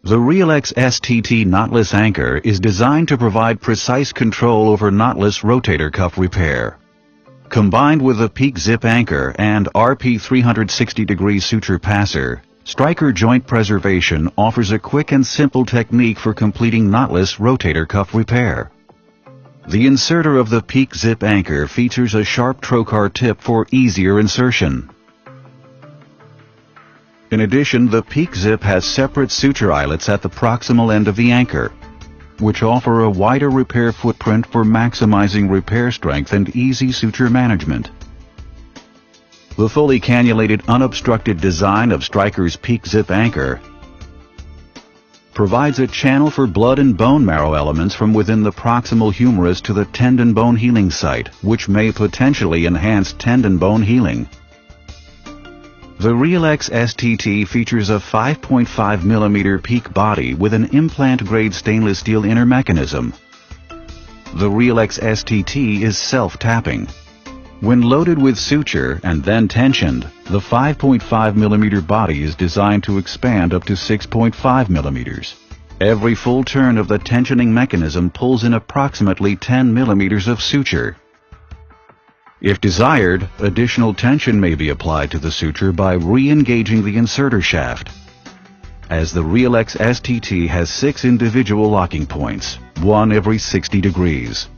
The RealX STT knotless anchor is designed to provide precise control over knotless rotator cuff repair. Combined with the Peak Zip anchor and RP 360-degree suture passer, Stryker Joint Preservation offers a quick and simple technique for completing knotless rotator cuff repair. The inserter of the Peak Zip anchor features a sharp trocar tip for easier insertion. In addition, the Peak Zip has separate suture eyelets at the proximal end of the anchor, which offer a wider repair footprint for maximizing repair strength and easy suture management. The fully cannulated unobstructed design of Stryker's Peak Zip anchor provides a channel for blood and bone marrow elements from within the proximal humerus to the tendon bone healing site, which may potentially enhance tendon bone healing. The RealX STT features a 5.5 mm peak body with an implant-grade stainless steel inner mechanism. The RealX STT is self-tapping. When loaded with suture and then tensioned, the 5.5 mm body is designed to expand up to 6.5 mm. Every full turn of the tensioning mechanism pulls in approximately 10 mm of suture. If desired, additional tension may be applied to the suture by re-engaging the inserter shaft. As the RealX STT has 6 individual locking points, one every 60 degrees.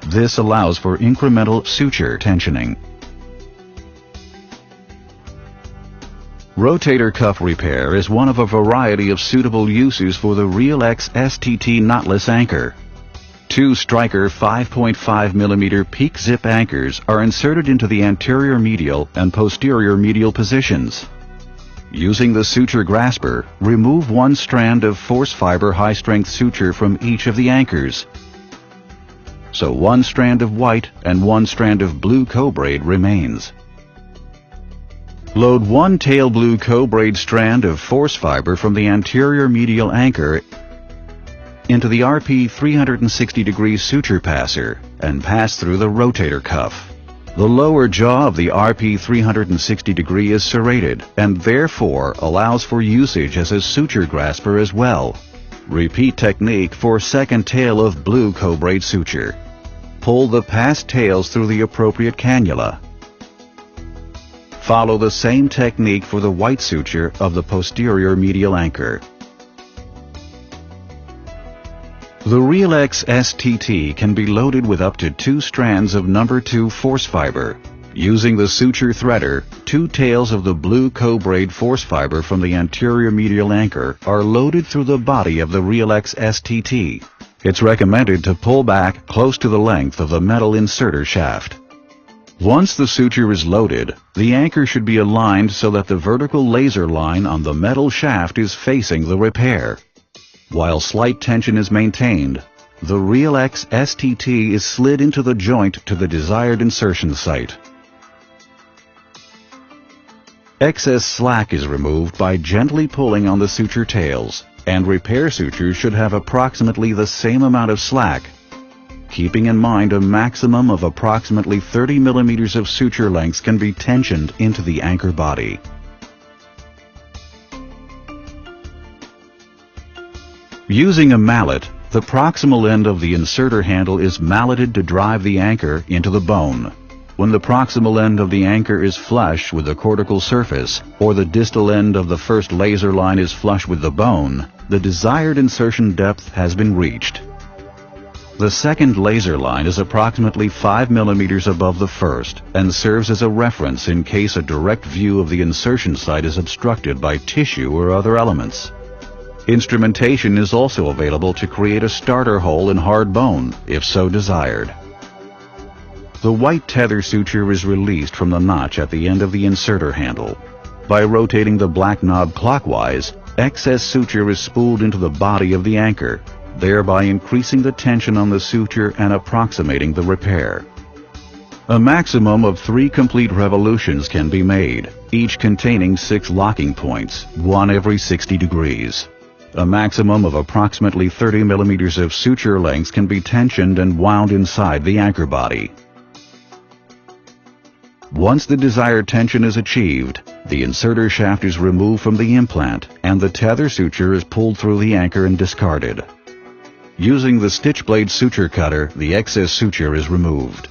This allows for incremental suture tensioning. Rotator cuff repair is one of a variety of suitable uses for the RealX STT knotless anchor. 2 Stryker 5.5 mm Peak Zip anchors are inserted into the anterior medial and posterior medial positions. Using the suture grasper, remove 1 strand of force fiber high-strength suture from each of the anchors, so 1 strand of white and 1 strand of blue co-braid remains. Load 1 tail blue co-braid strand of force fiber from the anterior medial anchor into the RP 360-degree suture passer and pass through the rotator cuff. The lower jaw of the RP 360-degree is serrated and therefore allows for usage as a suture grasper as well. Repeat technique for second tail of blue co-braid suture. Pull the passed tails through the appropriate cannula. Follow the same technique for the white suture of the posterior medial anchor. The RealX STT can be loaded with up to 2 strands of number 2 force fiber. Using the suture threader, 2 tails of the blue co-braid force fiber from the anterior medial anchor are loaded through the body of the RealX STT. It's recommended to pull back close to the length of the metal inserter shaft. Once the suture is loaded, the anchor should be aligned so that the vertical laser line on the metal shaft is facing the repair. While slight tension is maintained, the RealX STT is slid into the joint to the desired insertion site. Excess slack is removed by gently pulling on the suture tails, and repair sutures should have approximately the same amount of slack, keeping in mind a maximum of approximately 30 mm of suture lengths can be tensioned into the anchor body. Using a mallet, the proximal end of the inserter handle is malleted to drive the anchor into the bone. When the proximal end of the anchor is flush with the cortical surface, or the distal end of the first laser line is flush with the bone, the desired insertion depth has been reached. The second laser line is approximately 5 mm above the first and serves as a reference in case a direct view of the insertion site is obstructed by tissue or other elements. Instrumentation is also available to create a starter hole in hard bone, if so desired. The white tether suture is released from the notch at the end of the inserter handle. By rotating the black knob clockwise, excess suture is spooled into the body of the anchor, thereby increasing the tension on the suture and approximating the repair. A maximum of 3 complete revolutions can be made, each containing 6 locking points, one every 60 degrees. A maximum of approximately 30 mm of suture lengths can be tensioned and wound inside the anchor body. Once the desired tension is achieved, The inserter shaft is removed from the implant, and the tether suture is pulled through the anchor and discarded. Using the stitch blade suture cutter, the excess suture is removed.